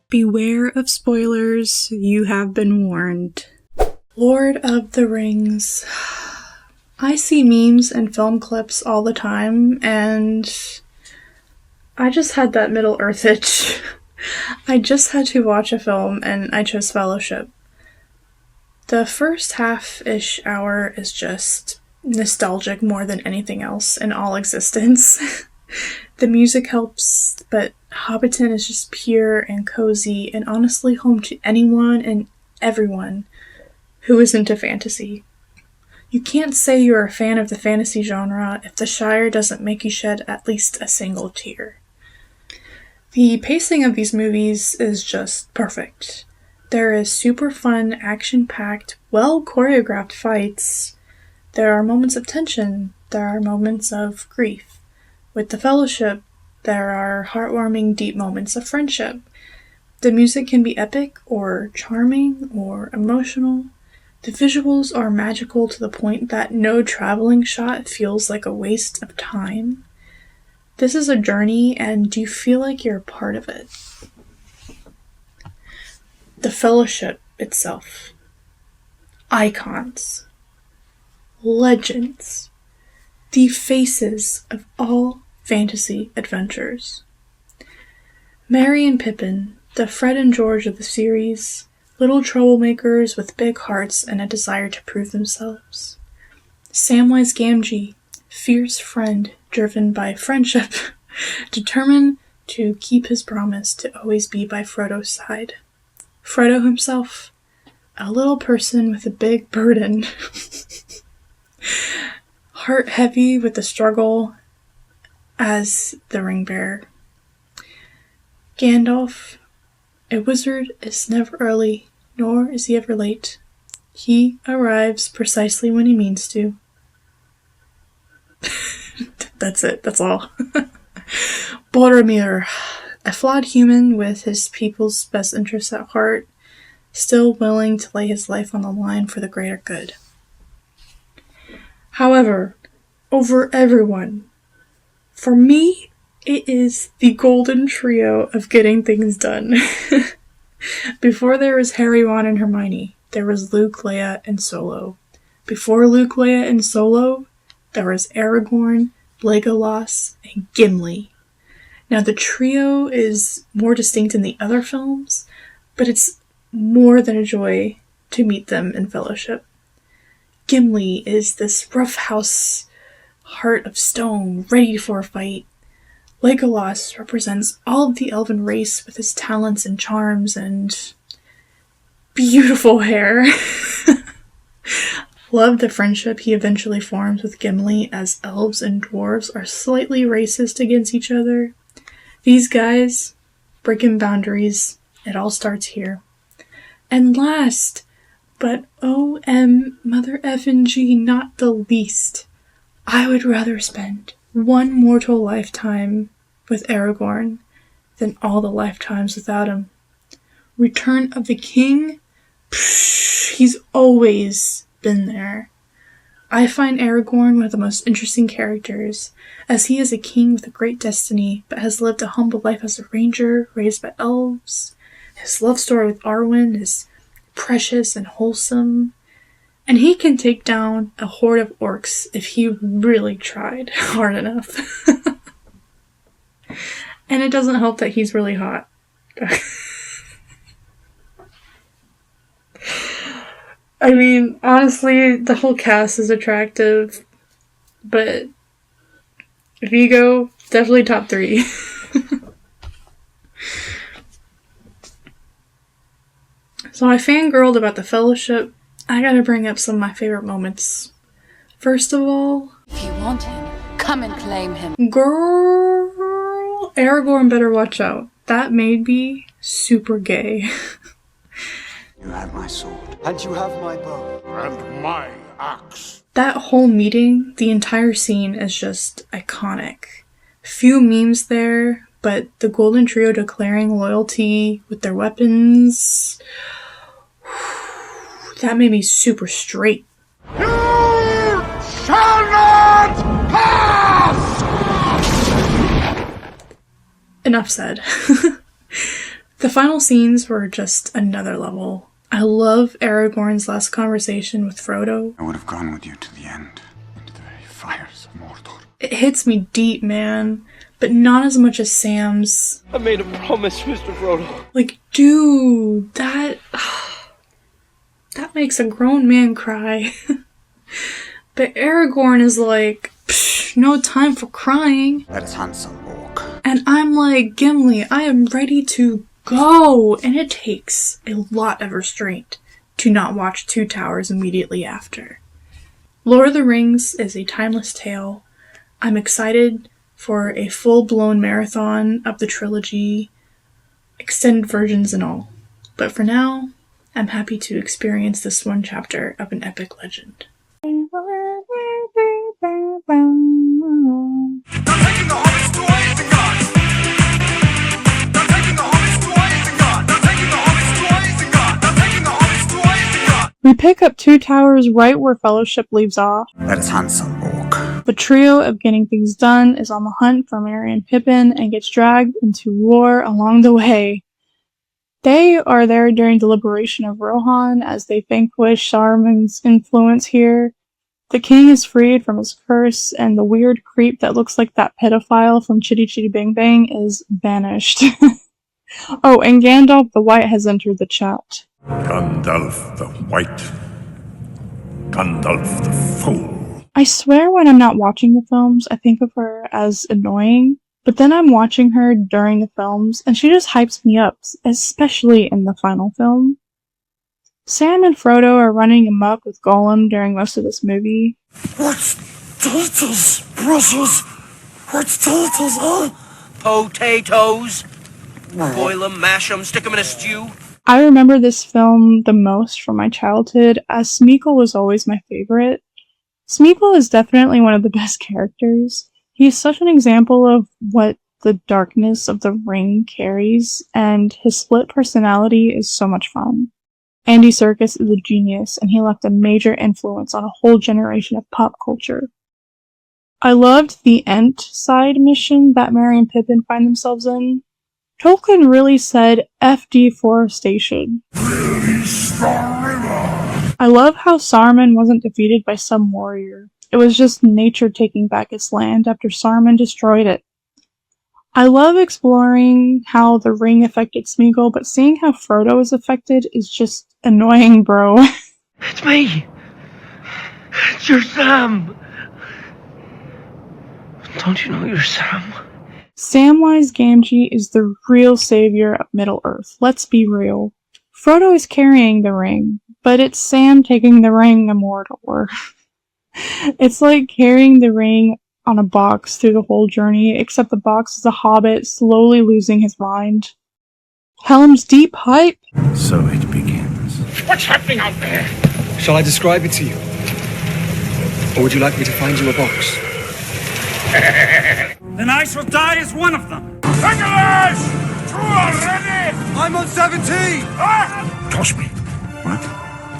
Beware of spoilers, you have been warned. Lord of the Rings. I see memes and film clips all the time, and I just had that Middle-earth itch. I just had to watch a film, and I chose Fellowship. The first half-ish hour is just nostalgic more than anything else in all existence. The music helps, but Hobbiton is just pure and cozy and honestly home to anyone and everyone who is into fantasy. You can't say you're a fan of the fantasy genre if the Shire doesn't make you shed at least a single tear. The pacing of these movies is just perfect. There is super fun, action-packed, well-choreographed fights. There are moments of tension. There are moments of grief. With the Fellowship, there are heartwarming, deep moments of friendship. The music can be epic, or charming, or emotional. The visuals are magical to the point that no traveling shot feels like a waste of time. This is a journey, and you feel like you're a part of it. The Fellowship itself. Icons. Legends. The faces of all fantasy adventures. Merry and Pippin, the Fred and George of the series, little troublemakers with big hearts and a desire to prove themselves. Samwise Gamgee, fierce friend driven by friendship, determined to keep his promise to always be by Frodo's side. Frodo himself, a little person with a big burden, heart heavy with the struggle as the ring bearer. Gandalf, a wizard is never early, nor is he ever late. He arrives precisely when he means to. That's it, that's all. Boromir, a flawed human with his people's best interests at heart, still willing to lay his life on the line for the greater good. However, over everyone, for me, it is the golden trio of getting things done. Before there was Harry, Ron, and Hermione, there was Luke, Leia, and Solo. Before Luke, Leia, and Solo, there was Aragorn, Legolas, and Gimli. Now, the trio is more distinct in the other films, but it's more than a joy to meet them in Fellowship. Gimli is this roughhouse heart of stone, ready for a fight. Legolas represents all of the elven race with his talents and charms and beautiful hair. Love the friendship he eventually forms with Gimli, as elves and dwarves are slightly racist against each other. These guys, breaking boundaries, it all starts here. And last, but mother effing G, not the least, I would rather spend one mortal lifetime with Aragorn than all the lifetimes without him. Return of the King? Psh, he's always been there. I find Aragorn one of the most interesting characters, as he is a king with a great destiny, but has lived a humble life as a ranger, raised by elves. His love story with Arwen is precious and wholesome, and he can take down a horde of orcs if he really tried hard enough. And it doesn't help that he's really hot. I mean, honestly, the whole cast is attractive, but Viggo, definitely top 3. So I fangirled about the Fellowship. I gotta bring up some of my favorite moments. First of all, if you want him, come and claim him. Girl, Aragorn better watch out. That made me super gay. You have my sword. And you have my bow. And my axe. That whole meeting, the entire scene is just iconic. Few memes there, but the Golden Trio declaring loyalty with their weapons, that made me super straight. You shall not pass! Enough said. The final scenes were just another level. I love Aragorn's last conversation with Frodo. I would have gone with you to the end, into the very fires of Mordor. It hits me deep, man, but not as much as Sam's. I made a promise, Mr. Frodo. Like, dude, that makes a grown man cry. But Aragorn is like, no time for crying. Let us handsome walk. And I'm like, Gimli, I am ready to go. And it takes a lot of restraint to not watch Two Towers immediately after. Lord of the Rings is a timeless tale. I'm excited for a full-blown marathon of the trilogy, extended versions and all. But for now, I'm happy to experience this one chapter of an epic legend. We pick up Two Towers right where Fellowship leaves off. Let us handsome walk. The trio of getting things done is on the hunt for Merry and Pippin and gets dragged into war along the way. They are there during the liberation of Rohan as they vanquish Saruman's influence here. The king is freed from his curse, and the weird creep that looks like that pedophile from Chitty Chitty Bang Bang is banished. Oh, and Gandalf the White has entered the chat. Gandalf the White. Gandalf the Fool. I swear when I'm not watching the films, I think of her as annoying, but then I'm watching her during the films, and she just hypes me up, especially in the final film. Sam and Frodo are running amok with Gollum during most of this movie. What's deltas, precious? What's deltas, huh? Potatoes. Boil them, mash them, stick them in a stew. I remember this film the most from my childhood, as Smeagol was always my favorite. Smeagol is definitely one of the best characters. He is such an example of what the darkness of the ring carries, and his split personality is so much fun. Andy Serkis is a genius, and he left a major influence on a whole generation of pop culture. I loved the Ent side mission that Merry and Pippin find themselves in. Tolkien really said F deforestation. I love how Saruman wasn't defeated by some warrior. It was just nature taking back its land after Saruman destroyed it. I love exploring how the ring affected Smeagol, but seeing how Frodo is affected is just annoying, bro. It's me. It's your Sam. Don't you know you're Sam? Samwise Gamgee is the real savior of Middle-earth. Let's be real. Frodo is carrying the ring, but it's Sam taking the ring to Mordor. It's like carrying the ring on a box through the whole journey, except the box is a hobbit slowly losing his mind. Helm's Deep hype. So it begins. What's happening out there? Shall I describe it to you? Or would you like me to find you a box? Then I shall die as one of them. Fangirl! Through already! I'm on 17! Ah! Toss me. What?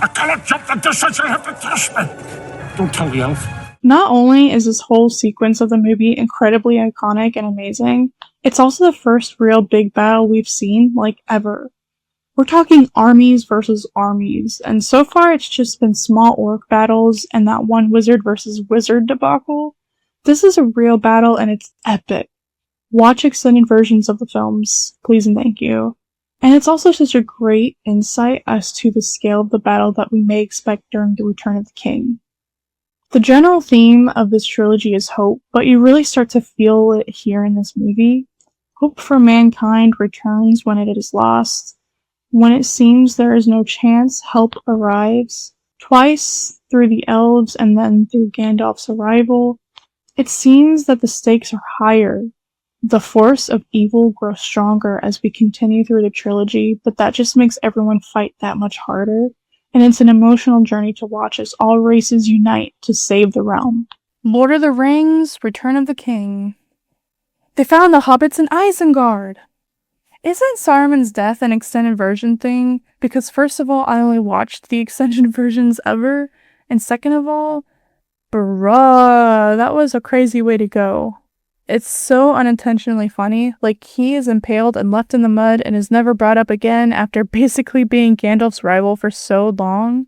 I cannot jump the distance, you'll have to toss me. Don't tell the elf. Not only is this whole sequence of the movie incredibly iconic and amazing, it's also the first real big battle we've seen, like, ever. We're talking armies versus armies, and so far it's just been small orc battles and that one wizard versus wizard debacle. This is a real battle and it's epic. Watch extended versions of the films, please and thank you. And it's also such a great insight as to the scale of the battle that we may expect during the Return of the King. The general theme of this trilogy is hope, but you really start to feel it here in this movie. Hope for mankind returns when it is lost. When it seems there is no chance, help arrives. Twice, through the elves and then through Gandalf's arrival, it seems that the stakes are higher. The force of evil grows stronger as we continue through the trilogy, but that just makes everyone fight that much harder. And it's an emotional journey to watch as all races unite to save the realm. Lord of the Rings, Return of the King. They found the hobbits in Isengard! Isn't Saruman's death an extended version thing? Because first of all, I only watched the extended versions ever, and second of all, bruh, that was a crazy way to go. It's so unintentionally funny. Like, he is impaled and left in the mud and is never brought up again after basically being Gandalf's rival for so long.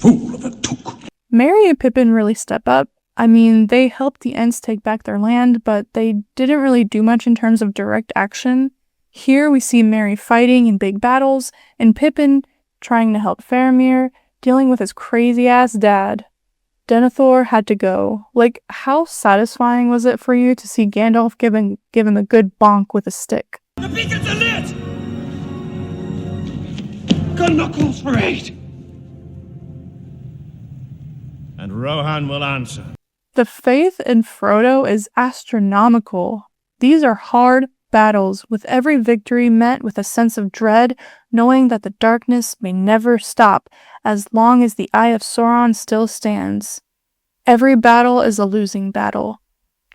Fool of a took. Merry and Pippin really step up. I mean, they helped the Ents take back their land, but they didn't really do much in terms of direct action. Here we see Merry fighting in big battles, and Pippin trying to help Faramir, dealing with his crazy-ass dad. Denethor had to go. Like, how satisfying was it for you to see Gandalf given a good bonk with a stick? The beacons are lit! Gun knuckles for 8! And Rohan will answer. The faith in Frodo is astronomical. These are hard battles, with every victory met with a sense of dread, knowing that the darkness may never stop as long as the Eye of Sauron still stands. Every battle is a losing battle.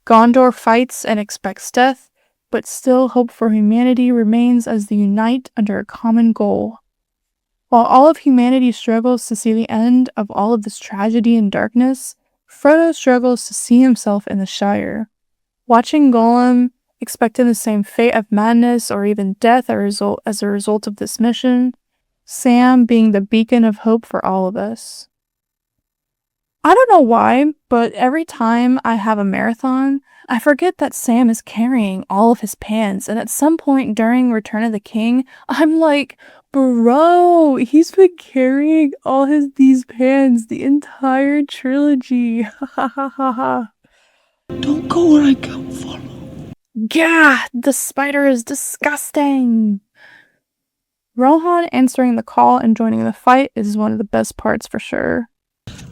Gondor fights and expects death, but still hope for humanity remains as they unite under a common goal. While all of humanity struggles to see the end of all of this tragedy and darkness, Frodo struggles to see himself in the Shire. Watching Gollum expecting the same fate of madness or even death as a result of this mission, Sam being the beacon of hope for all of us. I don't know why, but every time I have a marathon, I forget that Sam is carrying all of his pans, and at some point during Return of the King, I'm like, bro, he's been carrying all these pans the entire trilogy. Ha ha ha ha ha. Don't go where I come from. Gah! The spider is disgusting! Rohan answering the call and joining the fight is one of the best parts for sure.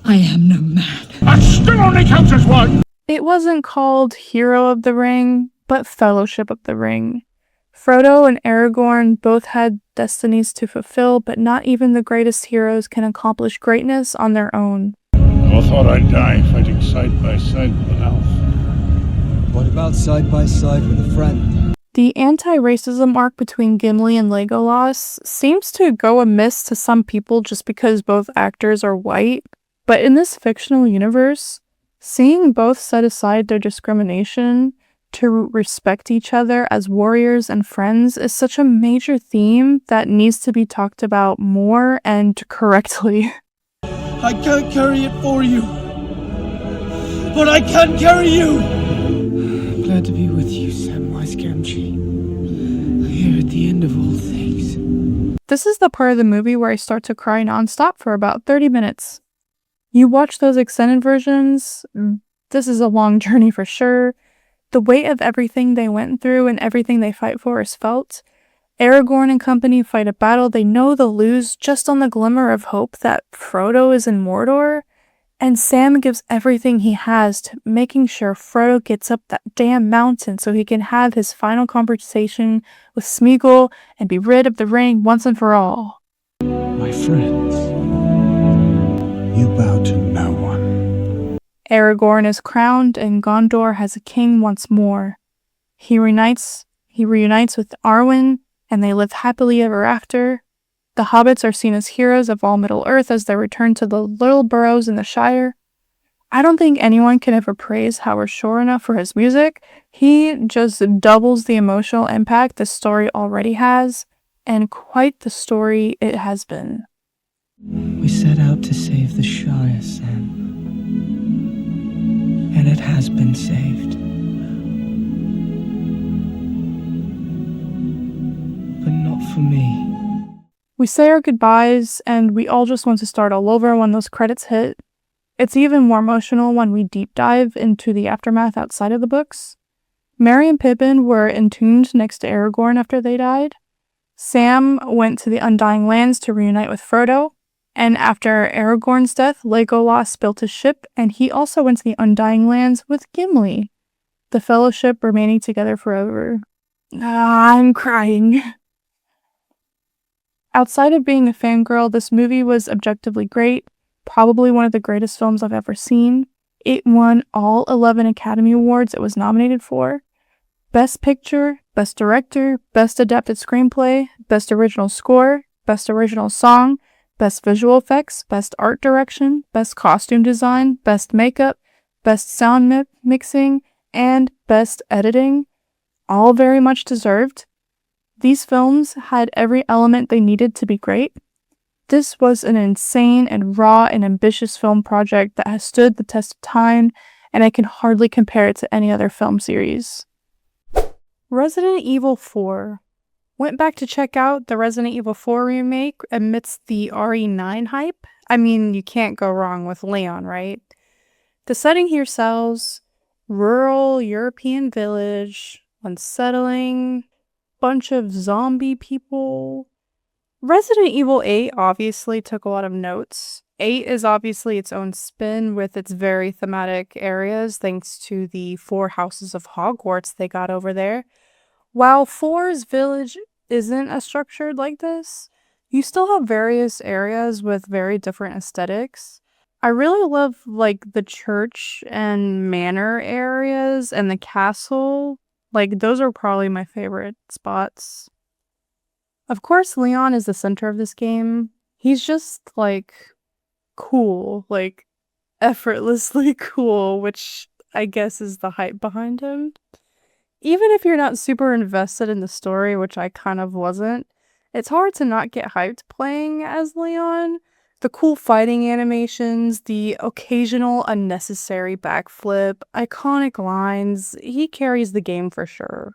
I am no man. That still only counts as one. It wasn't called Hero of the Ring, but Fellowship of the Ring. Frodo and Aragorn both had destinies to fulfill, but not even the greatest heroes can accomplish greatness on their own. I thought I'd die fighting side by side with an elf. What about side by side with a friend? The anti-racism arc between Gimli and Legolas seems to go amiss to some people just because both actors are white, but in this fictional universe, seeing both set aside their discrimination to respect each other as warriors and friends is such a major theme that needs to be talked about more and correctly. I can't carry it for you, but I can carry you! Glad to be with you, Samwise Gamgee. Here at the end of all things. This is the part of the movie where I start to cry nonstop for about 30 minutes. You watch those extended versions, this is a long journey for sure. The weight of everything they went through and everything they fight for is felt. Aragorn and company fight a battle they know they'll lose just on the glimmer of hope that Frodo is in Mordor, and Sam gives everything he has to making sure Frodo gets up that damn mountain so he can have his final conversation with Smeagol and be rid of the ring once and for all. My friends, you bow to no one. Aragorn is crowned and Gondor has a king once more. He reunites with Arwen, and they live happily ever after. The hobbits are seen as heroes of all Middle-earth as they return to the little burrows in the Shire. I don't think anyone can ever praise Howard Shore enough for his music. He just doubles the emotional impact the story already has, and quite the story it has been. We set out to save the Shire, Sam. And it has been saved. But not for me. We say our goodbyes, and we all just want to start all over when those credits hit. It's even more emotional when we deep dive into the aftermath outside of the books. Merry and Pippin were entombed next to Aragorn after they died. Sam went to the Undying Lands to reunite with Frodo, and after Aragorn's death, Legolas built his ship, and he also went to the Undying Lands with Gimli, the Fellowship remaining together forever. I'm crying. Outside of being a fangirl, this movie was objectively great, probably one of the greatest films I've ever seen. It won all 11 Academy Awards it was nominated for. Best Picture, Best Director, Best Adapted Screenplay, Best Original Score, Best Original Song, Best Visual Effects, Best Art Direction, Best Costume Design, Best Makeup, Best Sound Mixing, and Best Editing, all very much deserved. These films had every element they needed to be great. This was an insane and raw and ambitious film project that has stood the test of time, and I can hardly compare it to any other film series. Resident Evil 4. Went back to check out the Resident Evil 4 remake amidst the RE9 hype. I mean, you can't go wrong with Leon, right? The setting here sells. Rural European village, unsettling, bunch of zombie people. Resident Evil 8 obviously took a lot of notes. 8 is obviously its own spin with its very thematic areas thanks to the 4 houses of Hogwarts they got over there. While 4's village isn't as structured like this, you still have various areas with very different aesthetics. I really love the church and manor areas and the castle. Those are probably my favorite spots. Of course, Leon is the center of this game. He's just cool, effortlessly cool, which I guess is the hype behind him. Even if you're not super invested in the story, which I kind of wasn't, it's hard to not get hyped playing as Leon. The cool fighting animations, the occasional unnecessary backflip, iconic lines, he carries the game for sure.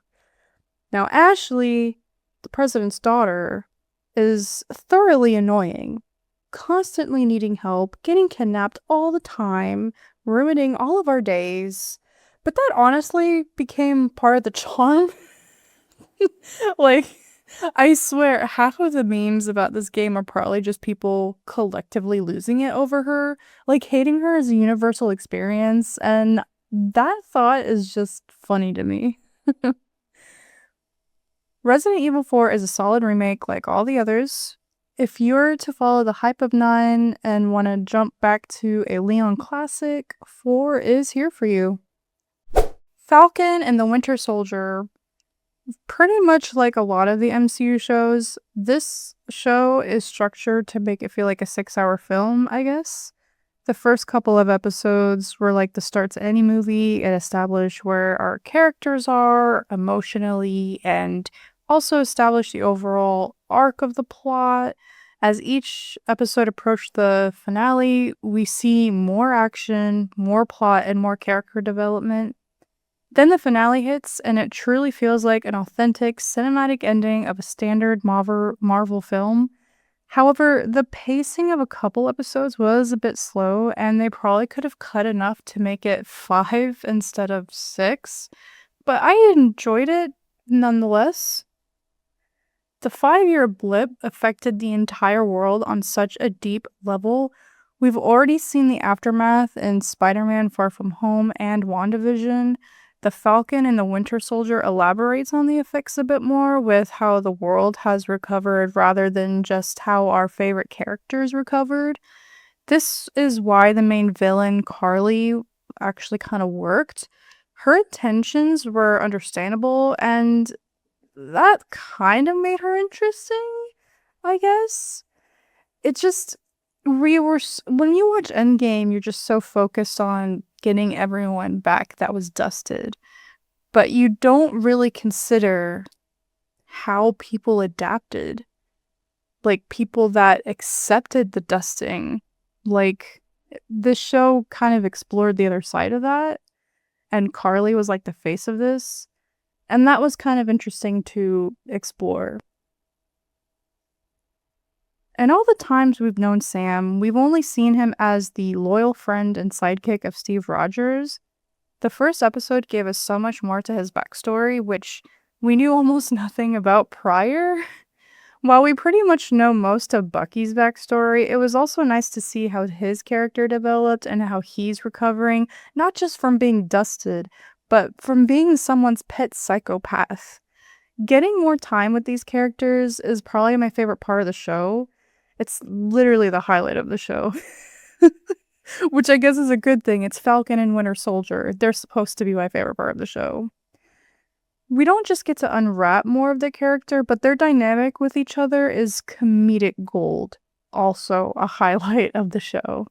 Now Ashley, the president's daughter, is thoroughly annoying, constantly needing help, getting kidnapped all the time, ruining all of our days. But that honestly became part of the charm. I swear, half of the memes about this game are probably just people collectively losing it over her. Hating her is a universal experience, and that thought is just funny to me. Resident Evil 4 is a solid remake like all the others. If you're to follow the hype of 9 and want to jump back to a Leon classic, 4 is here for you. Falcon and the Winter Soldier. Pretty much like a lot of the MCU shows, this show is structured to make it feel like a 6-hour film, I guess. The first couple of episodes were like the start to any movie. It established where our characters are emotionally and also established the overall arc of the plot. As each episode approached the finale, we see more action, more plot, and more character development. Then the finale hits, and it truly feels like an authentic cinematic ending of a standard Marvel film. However, the pacing of a couple episodes was a bit slow, and they probably could have cut enough to make it 5 instead of 6, but I enjoyed it nonetheless. The 5-year blip affected the entire world on such a deep level. We've already seen the aftermath in Spider-Man Far From Home and WandaVision. The Falcon and the Winter Soldier elaborates on the effects a bit more with how the world has recovered rather than just how our favorite characters recovered. This is why the main villain, Carly, actually kind of worked. Her intentions were understandable, and that kind of made her interesting, I guess. It just, when you watch Endgame, you're just so focused on getting everyone back that was dusted. But you don't really consider how people adapted. People that accepted the dusting. This show kind of explored the other side of that. And Carly was the face of this. And that was kind of interesting to explore. And all the times we've known Sam, we've only seen him as the loyal friend and sidekick of Steve Rogers. The first episode gave us so much more to his backstory, which we knew almost nothing about prior. While we pretty much know most of Bucky's backstory, it was also nice to see how his character developed and how he's recovering, not just from being dusted, but from being someone's pet psychopath. Getting more time with these characters is probably my favorite part of the show. It's literally the highlight of the show. Which I guess is a good thing. It's Falcon and Winter Soldier. They're supposed to be my favorite part of the show. We don't just get to unwrap more of their character, but their dynamic with each other is comedic gold. Also a highlight of the show.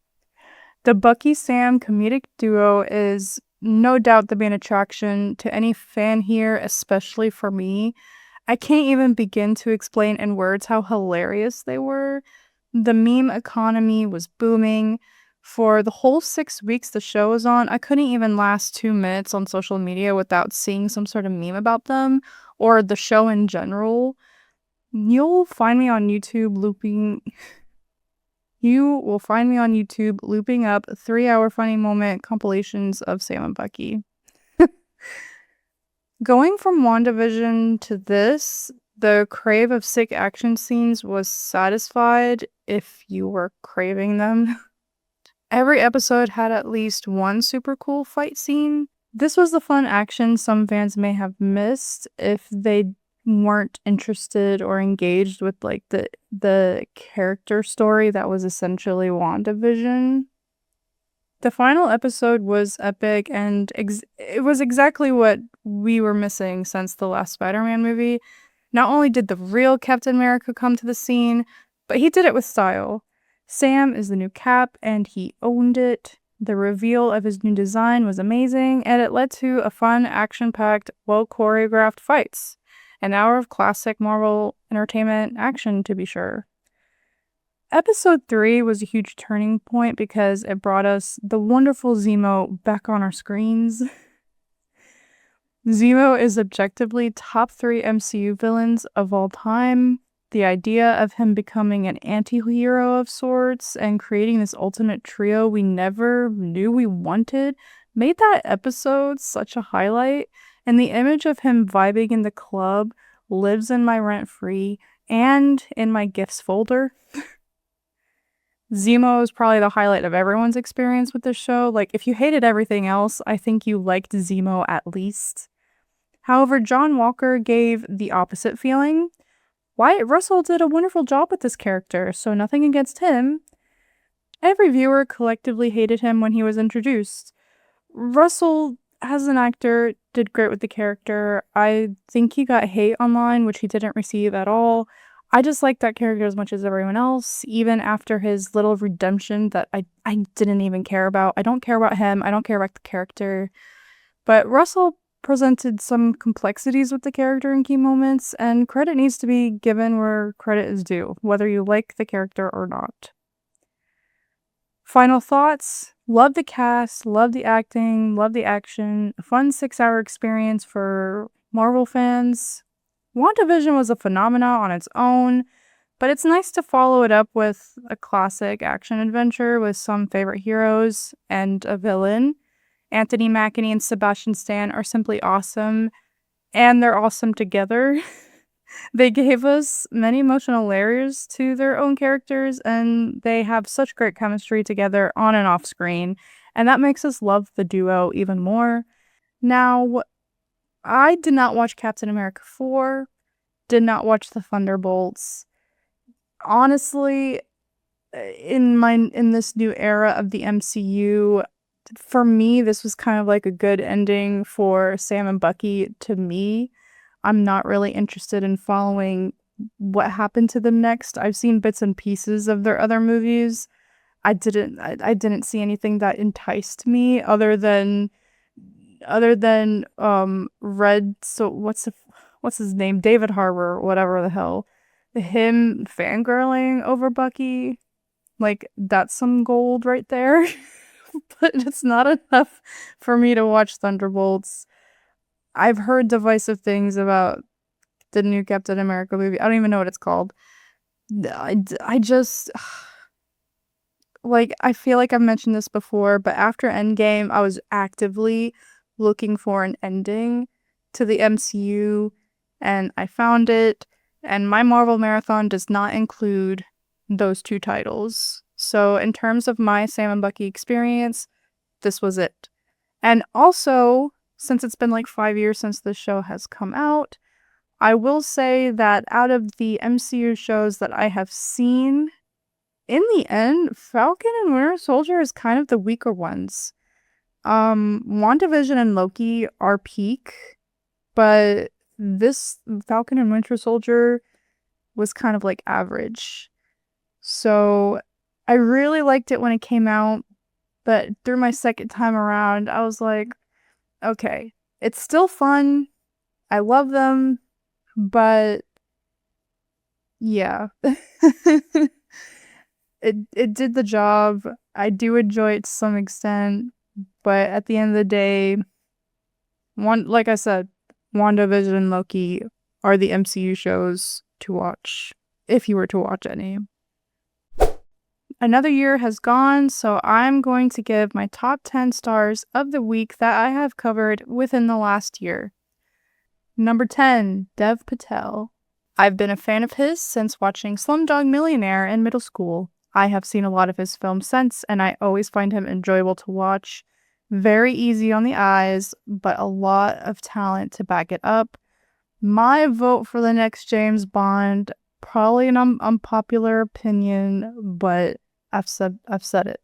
The Bucky-Sam comedic duo is no doubt the main attraction to any fan here, especially for me. I can't even begin to explain in words how hilarious they were. The meme economy was booming. For the whole 6 weeks the show was on, I couldn't even last 2 minutes on social media without seeing some sort of meme about them or the show in general. You'll find me on YouTube looping. You will find me on YouTube looping up 3-hour funny moment compilations of Sam and Bucky. Going from WandaVision to this, the crave of sick action scenes was satisfied if you were craving them. Every episode had at least one super cool fight scene. This was the fun action some fans may have missed if they weren't interested or engaged with like the character story that was essentially WandaVision. The final episode was epic, and it was exactly what we were missing since the last Spider-Man movie. Not only did the real Captain America come to the scene, but he did it with style. Sam is the new Cap, and he owned it. The reveal of his new design was amazing, and it led to a fun, action-packed, well-choreographed fights. An hour of classic Marvel Entertainment action, to be sure. Episode 3 was a huge turning point because it brought us the wonderful Zemo back on our screens. Zemo is objectively top 3 MCU villains of all time. The idea of him becoming an anti-hero of sorts and creating this ultimate trio we never knew we wanted made that episode such a highlight, and the image of him vibing in the club lives in my rent-free and in my gifts folder. Zemo is probably the highlight of everyone's experience with this show. Like, if you hated everything else, I think you liked Zemo at least. However, John Walker gave the opposite feeling. Wyatt Russell did a wonderful job with this character, so nothing against him. Every viewer collectively hated him when he was introduced. Russell, as an actor, did great with the character. I think he got hate online, which he didn't receive at all. I just liked that character as much as everyone else, even after his little redemption that I didn't even care about. I don't care about him. I don't care about the character. But Russell presented some complexities with the character in key moments, and credit needs to be given where credit is due, whether you like the character or not. Final thoughts. Love the cast, love the acting, love the action. A fun 6-hour experience for Marvel fans. WandaVision was a phenomenon on its own, but it's nice to follow it up with a classic action adventure with some favorite heroes and a villain. Anthony Mackie and Sebastian Stan are simply awesome, and they're awesome together. They gave us many emotional layers to their own characters, and they have such great chemistry together on and off screen, and that makes us love the duo even more. Now, I did not watch Captain America 4, did not watch the Thunderbolts. Honestly, in this new era of the MCU, for me, this was kind of like a good ending for Sam and Bucky to me. I'm not really interested in following what happened to them next. I've seen bits and pieces of their other movies. I didn't see anything that enticed me other than Red, so what's his name? David Harbour, whatever the hell. Him fangirling over Bucky. Like, that's some gold right there. But it's not enough for me to watch Thunderbolts. I've heard divisive things about the new Captain America movie. I don't even know what it's called. I just... Like, I feel like I've mentioned this before, but after Endgame, I was actively looking for an ending to the MCU, and I found it, and my Marvel Marathon does not include those 2 titles. So in terms of my Sam and Bucky experience, this was it. And also, since it's been like 5 years since this show has come out, I will say that out of the MCU shows that I have seen, in the end, Falcon and Winter Soldier is kind of the weaker ones. WandaVision and Loki are peak, but this Falcon and Winter Soldier was kind of like average. So I really liked it when it came out, but through my second time around, I was like, okay, it's still fun. I love them, but yeah. It did the job. I do enjoy it to some extent, but at the end of the day, like I said, WandaVision and Loki are the MCU shows to watch, if you were to watch any. Another year has gone, so I'm going to give my top 10 stars of the week that I have covered within the last year. Number 10, Dev Patel. I've been a fan of his since watching Slumdog Millionaire in middle school. I have seen a lot of his films since, and I always find him enjoyable to watch. Very easy on the eyes, but a lot of talent to back it up. My vote for the next James Bond, probably an unpopular opinion, but I've said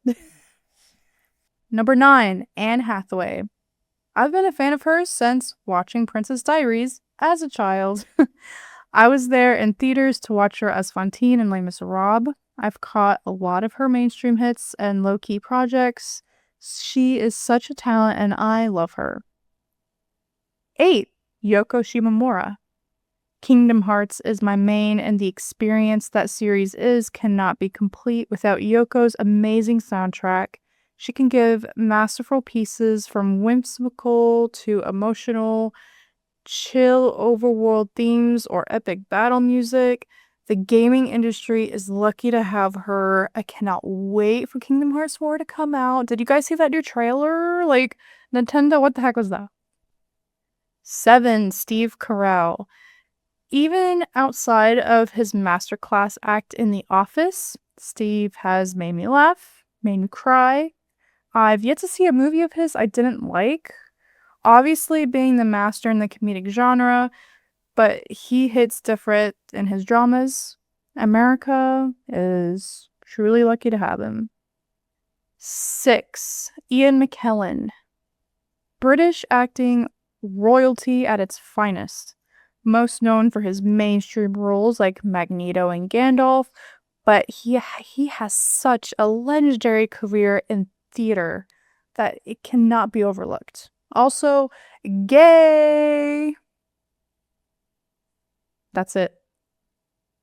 it. Number 9, Anne Hathaway. I've been a fan of hers since watching Princess Diaries as a child. I was there in theaters to watch her as Fantine in Les Miserables. I've caught a lot of her mainstream hits and low-key projects. She is such a talent and I love her. 8, Yoko Shimomura. Kingdom Hearts is my main, and the experience that series cannot be complete without Yoko's amazing soundtrack. She can give masterful pieces from whimsical to emotional, chill overworld themes, or epic battle music. The gaming industry is lucky to have her. I cannot wait for Kingdom Hearts 4 to come out. Did you guys see that new trailer? Like, Nintendo, what the heck was that? 7, Steve Carell. Even outside of his masterclass act in The Office, Steve has made me laugh, made me cry. I've yet to see a movie of his I didn't like. Obviously being the master in the comedic genre, but he hits different in his dramas. America is truly lucky to have him. 6, Ian McKellen. British acting royalty at its finest. Most known for his mainstream roles like Magneto and Gandalf, but he has such a legendary career in theater that it cannot be overlooked. Also, gay! That's it.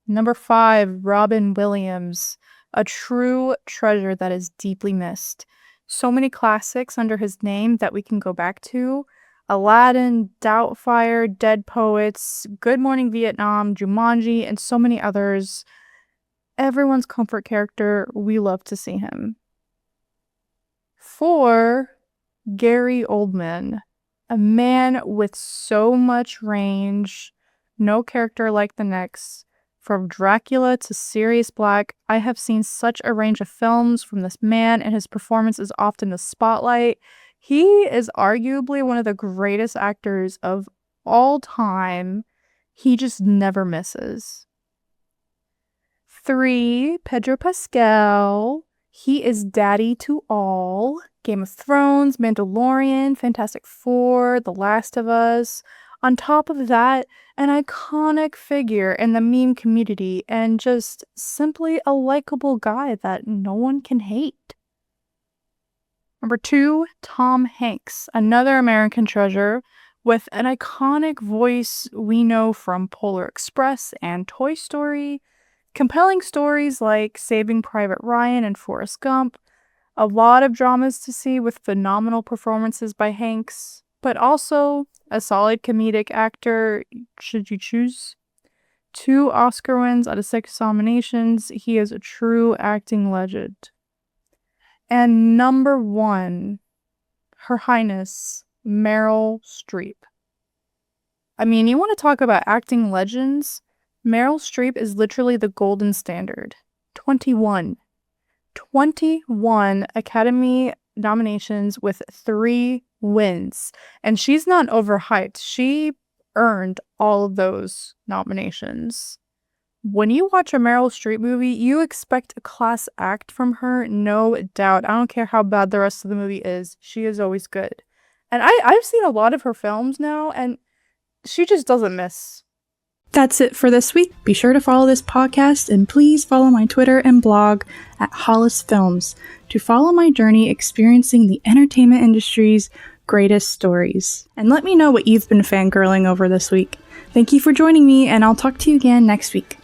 Number 5, Robin Williams. A true treasure that is deeply missed. So many classics under his name that we can go back to. Aladdin, Doubtfire, Dead Poets, Good Morning Vietnam, Jumanji, and so many others. Everyone's comfort character, we love to see him. 4, Gary Oldman. A man with so much range, no character like the next. From Dracula to Sirius Black, I have seen such a range of films from this man, and his performance is often the spotlight. He is arguably one of the greatest actors of all time. He just never misses. 3, Pedro Pascal. He is daddy to all. Game of Thrones, Mandalorian, Fantastic Four, The Last of Us. On top of that, an iconic figure in the meme community and just simply a likable guy that no one can hate. Number 2, Tom Hanks, another American treasure with an iconic voice we know from Polar Express and Toy Story, compelling stories like Saving Private Ryan and Forrest Gump, a lot of dramas to see with phenomenal performances by Hanks, but also a solid comedic actor should you choose. 2 Oscar wins out of 6 nominations. He is a true acting legend. And number 1, Her Highness, Meryl Streep. I mean, you want to talk about acting legends? Meryl Streep is literally the golden standard. 21 Academy nominations with 3 wins. And she's not overhyped. She earned all of those nominations. When you watch a Meryl Streep movie, you expect a class act from her, no doubt. I don't care how bad the rest of the movie is. She is always good. And I've seen a lot of her films now, and she just doesn't miss. That's it for this week. Be sure to follow this podcast, and please follow my Twitter and blog at Hollis Films to follow my journey experiencing the entertainment industry's greatest stories. And let me know what you've been fangirling over this week. Thank you for joining me, and I'll talk to you again next week.